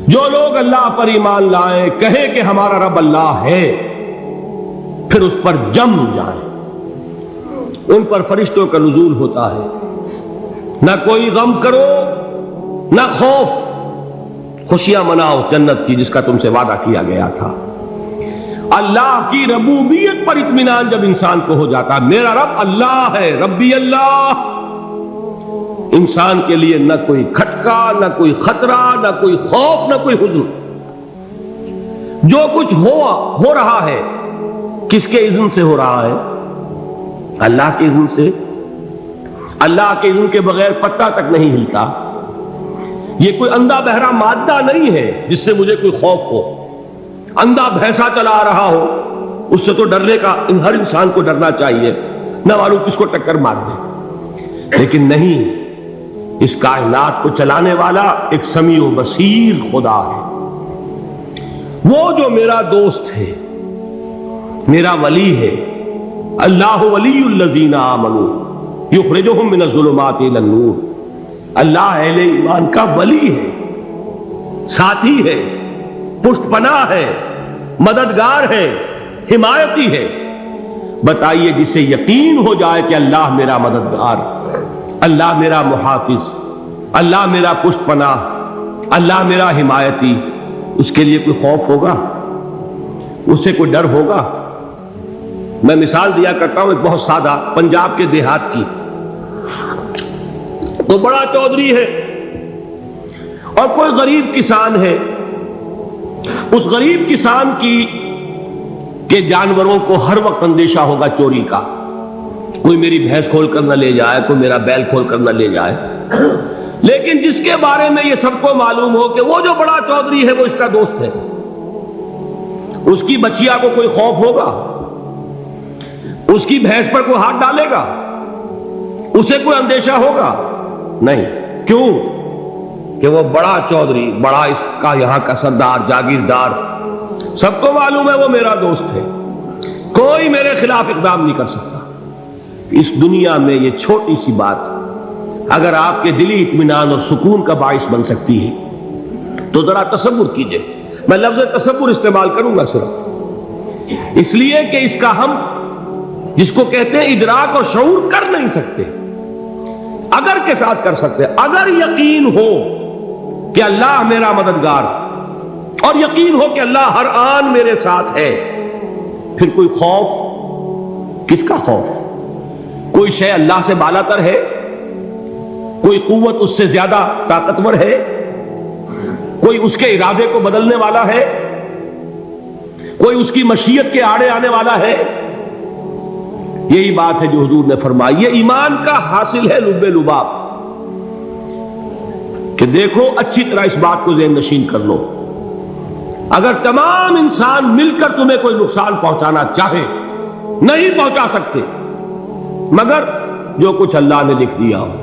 جو لوگ اللہ پر ایمان لائیں، کہیں کہ ہمارا رب اللہ ہے، پھر اس پر جم جائیں، ان پر فرشتوں کا نزول ہوتا ہے۔ نہ کوئی غم کرو نہ خوف، خوشیاں مناؤ جنت کی جس کا تم سے وعدہ کیا گیا تھا۔ اللہ کی ربوبیت پر اطمینان جب انسان کو ہو جاتا، میرا رب اللہ ہے، ربی اللہ، انسان کے لیے نہ کوئی کھٹکا، نہ کوئی خطرہ، نہ کوئی خوف، نہ کوئی حزن۔ جو کچھ ہو رہا ہے کس کے اذن سے ہو رہا ہے؟ اللہ کے اذن سے۔ اللہ کے اذن کے بغیر پتا تک نہیں ہلتا۔ یہ کوئی اندھا بہرا مادہ نہیں ہے جس سے مجھے کوئی خوف ہو۔ اندھا بھینسا چلا آ رہا ہو، اس سے تو ڈرنے کا ہر انسان کو ڈرنا چاہیے، نہ معلوم کس کو ٹکر مار دے۔ لیکن نہیں، اس کائنات کو چلانے والا ایک سمیع و بصیر خدا ہے۔ وہ جو میرا دوست ہے، میرا ولی ہے، اللہ ولی الذین آمنوا یخرجہم من الظلمات الی النور۔ اللہ اہل ایمان کا ولی ہے، ساتھی ہے، پشت پناہ ہے، مددگار ہے، حمایتی ہے۔ بتائیے جسے یقین ہو جائے کہ اللہ میرا مددگار، اللہ میرا محافظ، اللہ میرا پشت پناہ، اللہ میرا حمایتی، اس کے لیے کوئی خوف ہوگا؟ اس سے کوئی ڈر ہوگا؟ میں مثال دیا کرتا ہوں ایک بہت سادہ، پنجاب کے دیہات کی۔ تو بڑا چودھری ہے اور کوئی غریب کسان ہے۔ اس غریب کسان کے جانوروں کو ہر وقت اندیشہ ہوگا چوری کا، کوئی میری بھینس کھول کر نہ لے جائے، کوئی میرا بیل کھول کر نہ لے جائے۔ لیکن جس کے بارے میں یہ سب کو معلوم ہو کہ وہ جو بڑا چودھری ہے وہ اس کا دوست ہے، اس کی بچیا کو کوئی خوف ہوگا؟ اس کی بھینس پر کوئی ہاتھ ڈالے گا؟ اسے کوئی اندیشہ ہوگا؟ نہیں۔ کیوں؟ کہ وہ بڑا چودھری، بڑا اس کا یہاں کا سردار، جاگیردار، سب کو معلوم ہے وہ میرا دوست ہے، کوئی میرے خلاف اقدام نہیں کر سکتا۔ اس دنیا میں یہ چھوٹی سی بات اگر آپ کے دلی اطمینان اور سکون کا باعث بن سکتی ہے تو ذرا تصور کیجئے۔ میں لفظ تصور استعمال کروں گا صرف اس لیے کہ اس کا ہم جس کو کہتے ہیں ادراک اور شعور کر نہیں سکتے، اگر کے ساتھ کر سکتے۔ اگر یقین ہو کہ اللہ میرا مددگار اور یقین ہو کہ اللہ ہر آن میرے ساتھ ہے، پھر کوئی خوف؟ کس کا خوف؟ کوئی شے اللہ سے بالاتر ہے؟ کوئی قوت اس سے زیادہ طاقتور ہے؟ کوئی اس کے ارادے کو بدلنے والا ہے؟ کوئی اس کی مشیت کے آڑے آنے والا ہے؟ یہی بات ہے جو حضور نے فرمائی۔ یہ ایمان کا حاصل ہے لب لباب، کہ دیکھو اچھی طرح اس بات کو ذہن نشین کر لو، اگر تمام انسان مل کر تمہیں کوئی نقصان پہنچانا چاہے نہیں پہنچا سکتے، مگر جو کچھ اللہ نے لکھ دیا ہو،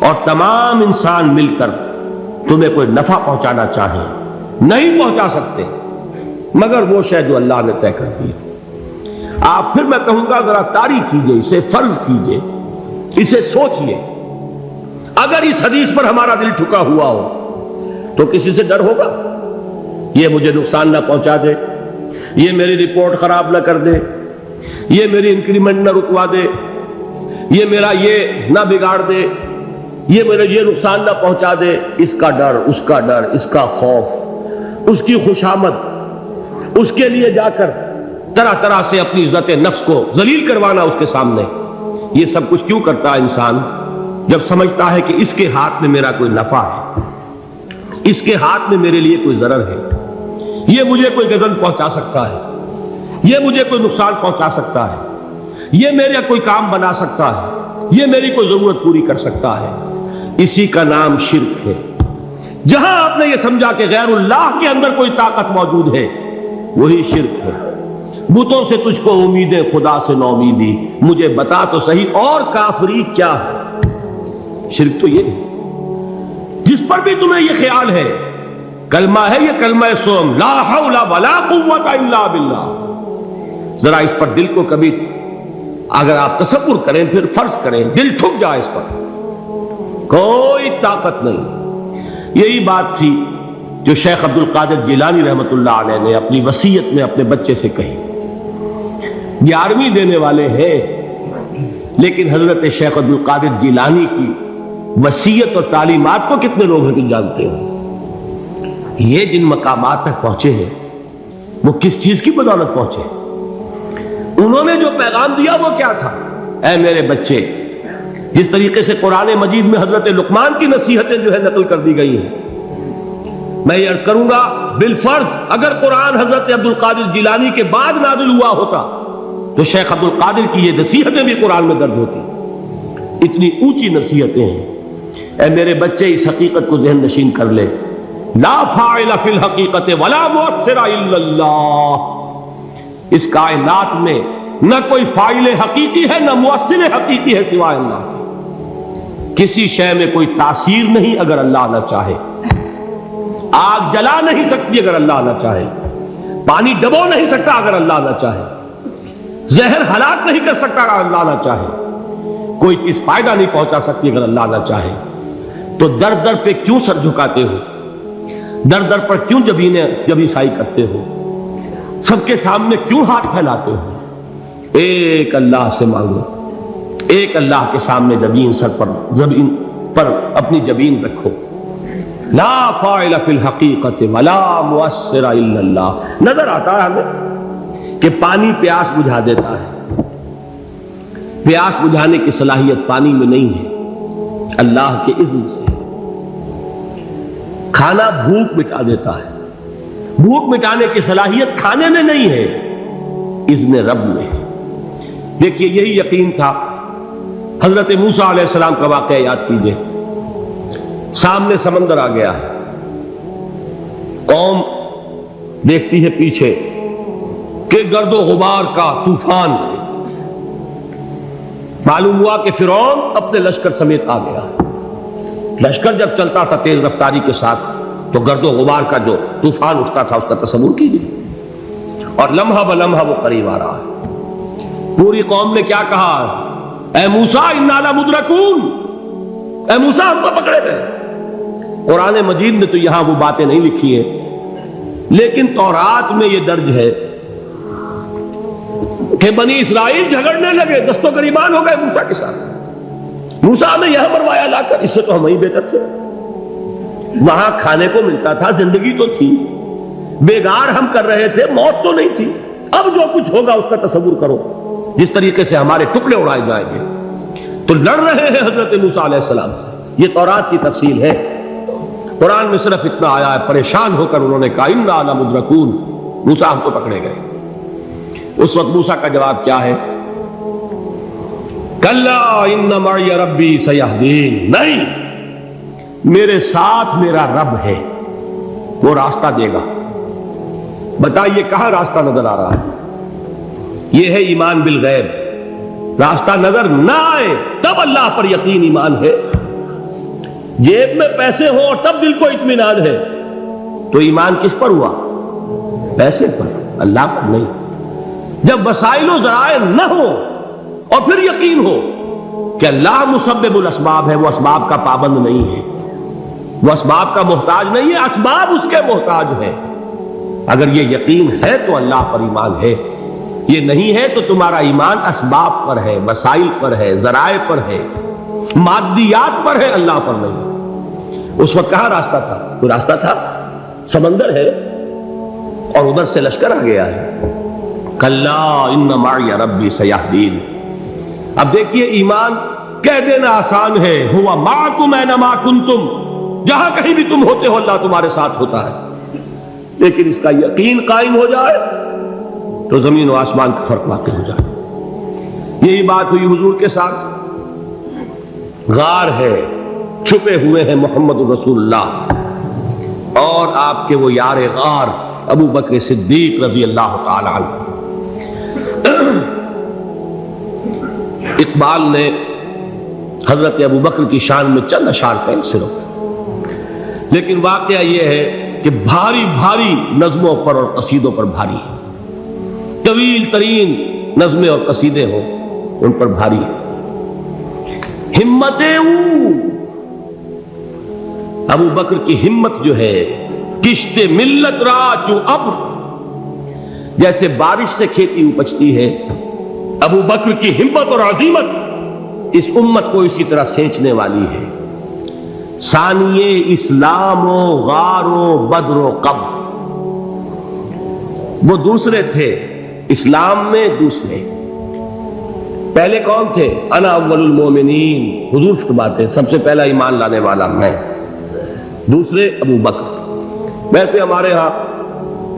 اور تمام انسان مل کر تمہیں کوئی نفع پہنچانا چاہے نہیں پہنچا سکتے، مگر وہ شے جو اللہ نے طے کر دی۔ آپ پھر میں کہوں گا ذرا طاری کیجئے، اسے فرض کیجئے، اسے سوچئے۔ اگر اس حدیث پر ہمارا دل ٹھکا ہوا ہو تو کسی سے ڈر ہوگا؟ یہ مجھے نقصان نہ پہنچا دے، یہ میری رپورٹ خراب نہ کر دے، یہ میری انکریمنٹ نہ رکوا دے، یہ میرا یہ نہ بگاڑ دے، یہ میرے یہ نقصان نہ پہنچا دے۔ اس کا ڈر، اس کا ڈر، اس کا خوف، اس کی خوشامد، اس کے لیے جا کر طرح طرح سے اپنی عزت نفس کو ذلیل کروانا اس کے سامنے، یہ سب کچھ کیوں کرتا ہے انسان؟ جب سمجھتا ہے کہ اس کے ہاتھ میں میرا کوئی نفع ہے، اس کے ہاتھ میں میرے لیے کوئی ضرر ہے، یہ مجھے کوئی غضب پہنچا سکتا ہے، یہ مجھے کوئی نقصان پہنچا سکتا ہے، یہ میرا کوئی کام بنا سکتا ہے، یہ میری کوئی ضرورت پوری کر سکتا ہے، اسی کا نام شرک ہے۔ جہاں آپ نے یہ سمجھا کہ غیر اللہ کے اندر کوئی طاقت موجود ہے، وہی شرک ہے۔ بتوں سے تجھ کو امیدیں، خدا سے نو امیدی، مجھے بتا تو صحیح اور کافری کیا ہے؟ شرک تو یہ ہے۔ جس پر بھی تمہیں یہ خیال ہے، کلمہ ہے یہ کلمہ سوم، لا حول ولا قوت الا باللہ، ذرا اس پر دل کو کبھی اگر آپ تصور کریں، پھر فرض کریں، دل ٹھک جائے، اس پر کوئی طاقت نہیں۔ یہی بات تھی جو شیخ عبد القادر جیلانی رحمۃ اللہ علیہ نے اپنی وصیت میں اپنے بچے سے کہی. 11ویں دینے والے ہیں، لیکن حضرت شیخ عبد القادر جیلانی کی وصیت اور تعلیمات کو کتنے لوگ ہیں جانتے ہو؟ یہ جن مقامات تک پہنچے ہیں وہ کس چیز کی بدولت پہنچے؟ انہوں نے جو پیغام دیا وہ کیا تھا؟ اے میرے بچے، جس طریقے سے قرآن مجید میں حضرت لقمان کی نصیحتیں جو ہے نقل کر دی گئی ہیں، میں یہ عرض کروں گا بالفرض اگر قرآن حضرت عبد القادر جیلانی کے بعد نازل ہوا ہوتا تو شیخ عبد القادر کی یہ نصیحتیں بھی قرآن میں درج ہوتی. اتنی اونچی نصیحتیں ہیں. اے میرے بچے، اس حقیقت کو ذہن نشین کر لے، لا فاعل فی الحقیقت ولا مؤثر الا اللہ. اس کائنات میں نہ کوئی فاعل حقیقی ہے نہ مؤثر حقیقی ہے سوائے اللہ. کسی شے میں کوئی تاثیر نہیں اگر اللہ نہ چاہے. آگ جلا نہیں سکتی اگر اللہ نہ چاہے. پانی ڈبو نہیں سکتا اگر اللہ نہ چاہے. زہر ہلاک نہیں کر سکتا اگر اللہ نہ چاہے. کوئی چیز فائدہ نہیں پہنچا سکتی اگر اللہ نہ چاہے. تو در در پہ کیوں سر جھکاتے ہو؟ در در پر کیوں جبیں سائی کرتے ہو؟ سب کے سامنے کیوں ہاتھ پھیلاتے ہو؟ ایک اللہ سے مانگو. ایک اللہ کے سامنے زمین پر اپنی جبین رکھو. لا فاعل فی الحقیقت ولا مؤثر الا اللہ. نظر آتا ہے ہمیں کہ پانی پیاس بجھا دیتا ہے. پیاس بجھانے کی صلاحیت پانی میں نہیں ہے، اللہ کے اذن سے. کھانا بھوک مٹا دیتا ہے. بھوک مٹانے کی صلاحیت کھانے میں نہیں ہے، اذن رب میں. دیکھیے یہی یقین تھا. حضرت موسیٰ علیہ السلام کا واقعہ یاد کیجئے. سامنے سمندر آ گیا ہے. قوم دیکھتی ہے پیچھے کہ گرد و غبار کا طوفان. معلوم ہوا کہ فرعون اپنے لشکر سمیت آ گیا. لشکر جب چلتا تھا تیز رفتاری کے ساتھ تو گرد و غبار کا جو طوفان اٹھتا تھا اس کا تصور کیجیے. اور لمحہ بلمحہ وہ قریب آ رہا ہے. پوری قوم نے کیا کہا؟ اے موسیٰ انا لمدرکون. اے موسیٰ ہم کو پکڑے گئے. قرآن مجید نے تو یہاں وہ باتیں نہیں لکھی ہیں، لیکن تورات میں یہ درج ہے کہ بنی اسرائیل جھگڑنے لگے، دست و گریبان ہو گئے موسیٰ کے ساتھ. موسیٰ ہمیں یہاں مروایا لا کر، اس سے تو ہم ہی بہتر تھے. وہاں کھانے کو ملتا تھا، زندگی تو تھی، بیگار ہم کر رہے تھے، موت تو نہیں تھی. اب جو کچھ ہوگا اس کا تصور کرو، جس طریقے سے ہمارے ٹکڑے اڑائے جائیں گے. تو لڑ رہے ہیں حضرت موسیٰ علیہ السلام سے. یہ تورات کی تفصیل ہے. قرآن میں صرف اتنا آیا ہے، پریشان ہو کر انہوں نے کہا انا لمدرکون. موسیٰ ہم کو پکڑے گئے. اس وقت موسیٰ کا جواب کیا ہے؟ کلا ان معی ربی سیہدین. نہیں، میرے ساتھ میرا رب ہے، وہ راستہ دے گا. بتائیے کہاں راستہ نظر آ رہا ہے؟ یہ ہے ایمان بالغیب. راستہ نظر نہ آئے تب اللہ پر یقین ایمان ہے. جیب میں پیسے ہوں اور تب دل کو اطمینان ہے تو ایمان کس پر ہوا؟ پیسے پر، اللہ پر نہیں. جب وسائل و ذرائع نہ ہو اور پھر یقین ہو کہ اللہ مسبب الاسباب ہے، وہ اسباب کا پابند نہیں ہے، وہ اسباب کا محتاج نہیں ہے، اسباب اس کے محتاج ہے. اگر یہ یقین ہے تو اللہ پر ایمان ہے. یہ نہیں ہے تو تمہارا ایمان اسباب پر ہے، وسائل پر ہے، ذرائع پر ہے، مادیات پر ہے، اللہ پر نہیں. اس وقت کہاں راستہ تھا؟ کوئی راستہ تھا؟ سمندر ہے اور ادھر سے لشکر آ گیا ہے. کلا ان معی ربی سیہدین. اب دیکھیے ایمان کہہ دینا آسان ہے، ہوا معکم اینما کنتم. جہاں کہیں بھی تم ہوتے ہو اللہ تمہارے ساتھ ہوتا ہے. لیکن اس کا یقین قائم ہو جائے تو زمین و آسمان کا فرق واقع ہو جائے. یہی بات ہوئی حضور کے ساتھ. غار ہے، چھپے ہوئے ہیں محمد رسول اللہ اور آپ کے وہ یار غار ابو بکر صدیق رضی اللہ تعالی عنہ. اقبال نے حضرت ابو بکر کی شان میں چند اشعار پڑھے صرف، لیکن واقعہ یہ ہے کہ بھاری بھاری نظموں پر اور قصیدوں پر بھاری ہے. طویل ترین نظمیں اور قصیدے ہوں ان پر بھاری ہے. ہمتیں ابو بکر کی ہمت جو ہے کشت ملت را چو ابر، جیسے بارش سے کھیتی اپجتی ہے، ابو بکر کی ہمت اور عزیمت اس امت کو اسی طرح سینچنے والی ہے۔ ثانیے اسلام و غار و بدر و قبر، وہ دوسرے تھے اسلام میں، دوسرے پہلے کون تھے؟ انا اول المومنین، حضور فرماتے ہیں سب سے پہلا ایمان لانے والا میں، دوسرے ابو بکر۔ ویسے ہمارے ہاں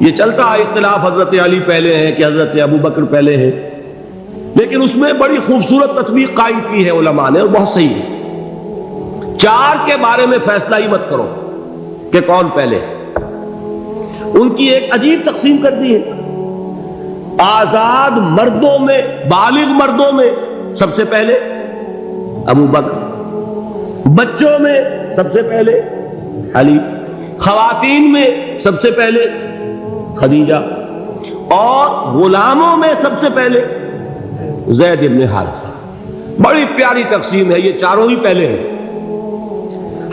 یہ چلتا ہے اختلاف، حضرت علی پہلے ہیں کہ حضرت ابو بکر پہلے ہیں، لیکن اس میں بڑی خوبصورت تطبیق قائم کی ہے علماء نے، اور بہت صحیح ہے۔ چار کے بارے میں فیصلہ ہی مت کرو کہ کون پہلے، ان کی ایک عجیب تقسیم کر دی ہے۔ آزاد مردوں میں، بالغ مردوں میں سب سے پہلے ابو بکر، بچوں میں سب سے پہلے علی، خواتین میں سب سے پہلے خدیجہ، اور غلاموں میں سب سے پہلے زید بن حارثہ۔ بڑی پیاری تقسیم ہے، یہ چاروں ہی پہلے ہیں،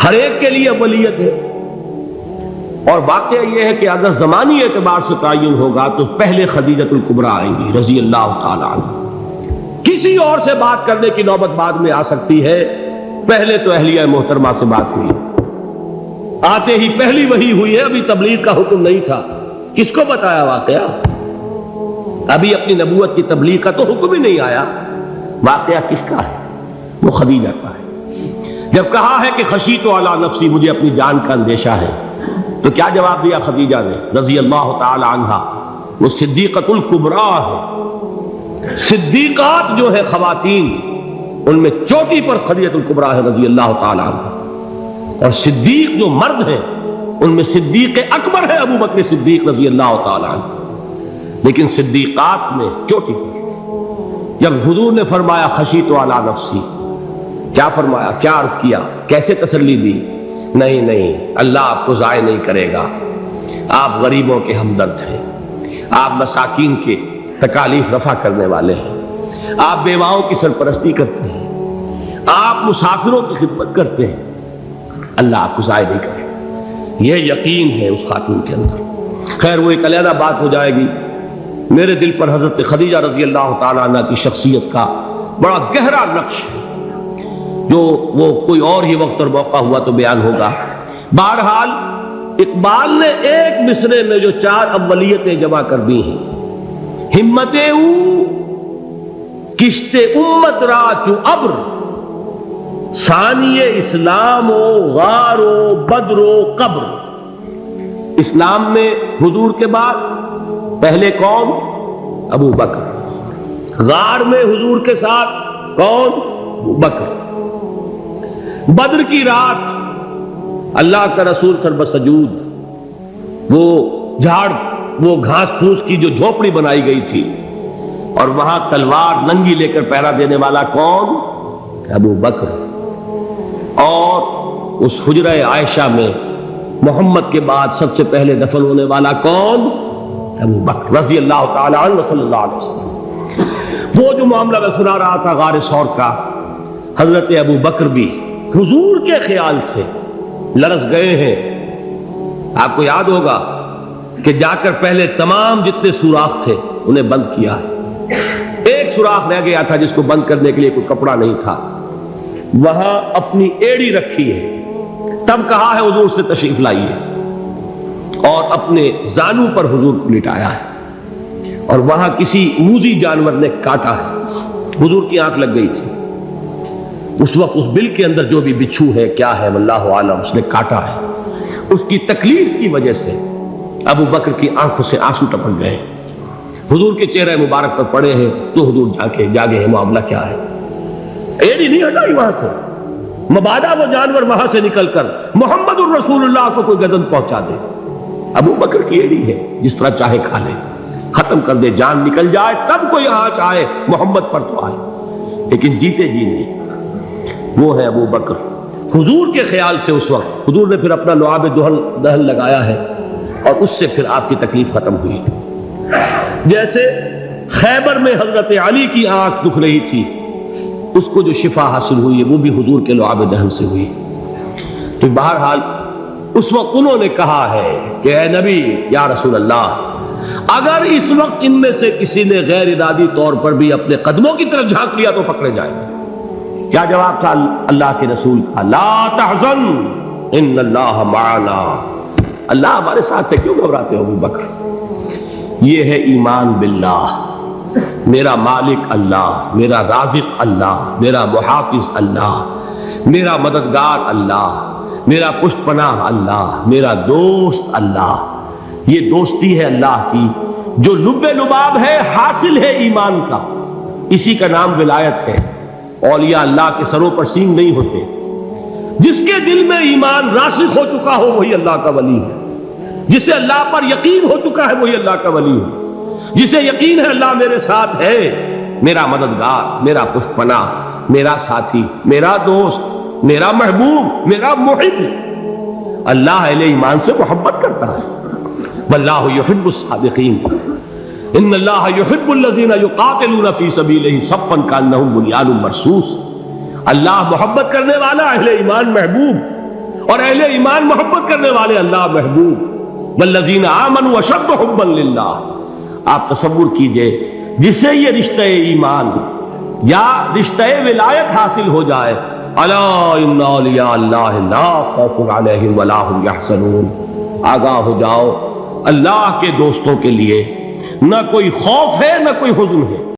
ہر ایک کے لیے اولیت ہے۔ اور واقعہ یہ ہے کہ اگر زمانی اعتبار سے تعین ہوگا تو پہلے خدیجۃ الکبریٰ آئیں گی رضی اللہ تعالی عنہ، کسی اور سے بات کرنے کی نوبت بعد میں آ سکتی ہے، پہلے تو اہلیہ محترمہ سے بات ہوئی، آتے ہی پہلی وحی ہوئی ہے، ابھی تبلیغ کا حکم نہیں تھا۔ کس کو بتایا واقعہ؟ ابھی اپنی نبوت کی تبلیغ کا تو حکم ہی نہیں آیا، واقعہ کس کا ہے؟ وہ خدیجہ کا ہے۔ جب کہا ہے کہ خشیت علی نفسی، مجھے اپنی جان کا اندیشہ ہے، تو کیا جواب دیا خدیجہ نے رضی اللہ تعالی عنہا؟ وہ صدیقۃ الکبریٰ ہے، صدیقات جو ہے خواتین ان میں چوٹی پر خدیجۃ الکبریٰ ہے رضی اللہ تعالی عنہا، اور صدیق جو مرد ہیں ان میں صدیق اکبر ہے ابو بکر صدیق رضی اللہ تعالی عنہ، لیکن صدیقات میں چوٹی پر۔ جب حضور نے فرمایا خشیت علی نفسی، کیا فرمایا، کیا عرض کیا، کیسے تسلی دی؟ نہیں نہیں، اللہ آپ کو ضائع نہیں کرے گا، آپ غریبوں کے ہمدرد ہیں، آپ مساکین کے تکالیف رفع کرنے والے ہیں، آپ بیواؤں کی سرپرستی کرتے ہیں، آپ مسافروں کی خدمت کرتے ہیں، اللہ آپ کو ضائع نہیں کرے گا۔ یہ یقین ہے اس خاتون کے اندر۔ خیر وہ ایک علیحدہ بات ہو جائے گی۔ میرے دل پر حضرت خدیجہ رضی اللہ تعالی عنہ کی شخصیت کا بڑا گہرا نقش ہے، جو وہ کوئی اور ہی وقت اور موقع ہوا تو بیان ہوگا۔ بہرحال اقبال نے ایک مصرے میں جو چار اولیتیں جمع کر دی ہیں، ہمت او کشت امت را چو ابر، ثانی اسلام و غار و بدر و قبر۔ اسلام میں حضور کے بعد پہلے کون؟ ابو بکر۔ غار میں حضور کے ساتھ کون؟ ابو بکر۔ بدر کی رات اللہ کا رسول سر بسجود، وہ جھاڑ، وہ گھاس پھوس کی جو جھوپڑی بنائی گئی تھی، اور وہاں تلوار ننگی لے کر پہرا دینے والا کون؟ ابو بکر۔ اور اس حجرہ عائشہ میں محمد کے بعد سب سے پہلے دفن ہونے والا کون؟ ابو بکر رضی اللہ تعالی عنہ صلی اللہ علیہ وسلم۔ وہ جو معاملہ میں سنا رہا تھا غار ثور کا، حضرت ابو بکر بھی حضور کے خیال سے لرز گئے ہیں۔ آپ کو یاد ہوگا کہ جا کر پہلے تمام جتنے سوراخ تھے انہیں بند کیا ہے، ایک سوراخ رہ گیا تھا جس کو بند کرنے کے لیے کوئی کپڑا نہیں تھا، وہاں اپنی ایڑی رکھی ہے، تب کہا ہے حضور سے تشریف لائیے، اور اپنے زانو پر حضور کو لٹایا ہے، اور وہاں کسی موذی جانور نے کاٹا ہے، حضور کی آنکھ لگ گئی تھی، اس وقت اس بل کے اندر جو بھی بچھو ہے کیا ہے واللہ عالم، اس نے کاٹا ہے، اس کی تکلیف کی وجہ سے ابو بکر کی آنکھوں سے آنسو ٹپک گئے، حضور کے چہرے مبارک پر پڑے ہیں، تو حضور جاگے ہیں، معاملہ کیا ہے؟ ایڑی نہیں ہٹائی وہاں سے، مبادا وہ جانور وہاں سے نکل کر محمد الرسول اللہ کو کوئی گدن پہنچا دے، ابو بکر کی ایڑی ہے، جس طرح چاہے کھا لے، ختم کر دے، جان نکل جائے تب کوئی آنچ آئے، محمد پر تو آئے، لیکن جیتے جی نہیں۔ وہ ہے ابو بکر حضور کے خیال سے۔ اس وقت حضور نے پھر اپنا لعاب دہن لگایا ہے، اور اس سے پھر آپ کی تکلیف ختم ہوئی۔ جیسے خیبر میں حضرت علی کی آنکھ دکھ رہی تھی، اس کو جو شفا حاصل ہوئی ہے وہ بھی حضور کے لعاب دہن سے ہوئی۔ تو بہرحال اس وقت انہوں نے کہا ہے کہ اے نبی یا رسول اللہ، اگر اس وقت ان میں سے کسی نے غیر ارادی طور پر بھی اپنے قدموں کی طرف جھانک لیا تو پکڑے جائیں گے۔ کیا جواب تھا اللہ کے رسول کا؟ لا تحزن ان اللہ معنا، اللہ ہمارے ساتھ ہے، کیوں گھبراتے ہو ابو بکر؟ یہ ہے ایمان باللہ، میرا مالک اللہ، میرا رازق اللہ، میرا محافظ اللہ، میرا مددگار اللہ، میرا پشت پناہ اللہ، میرا دوست اللہ۔ یہ دوستی ہے اللہ کی جو لب لباب ہے، حاصل ہے ایمان کا، اسی کا نام ولایت ہے۔ اولیاء اللہ کے سروں پر سینگ نہیں ہوتے، جس کے دل میں ایمان راسخ ہو چکا ہو وہی اللہ کا ولی ہے، جسے اللہ پر یقین ہو چکا ہے وہی اللہ کا ولی ہے، جسے یقین ہے اللہ میرے ساتھ ہے، میرا مددگار، میرا پشت پناہ، میرا ساتھی، میرا دوست، میرا محبوب، میرا محب۔ اللہ اہل ایمان سے محبت کرتا ہے۔ واللہ یحب الصادقین، ان اللہ یحب الذین یقاتلون فی سبیلہ صفا کانہم بنیان مرصوص۔ اللہ محبت کرنے والا، اہل ایمان محبوب، اور اہل ایمان محبت کرنے والے اللہ محبوب۔ والذین آمنوا اشد حبا للہ۔ آپ تصور کیجئے جسے یہ رشتہ ایمان یا رشتہ ولایت حاصل ہو جائے، الا ان اولیاء اللہ لا خوف علیہم ولا هم یحزنون، آگاہ ہو جاؤ، اللہ کے دوستوں کے لیے نہ کوئی خوف ہے نہ کوئی حزن ہے۔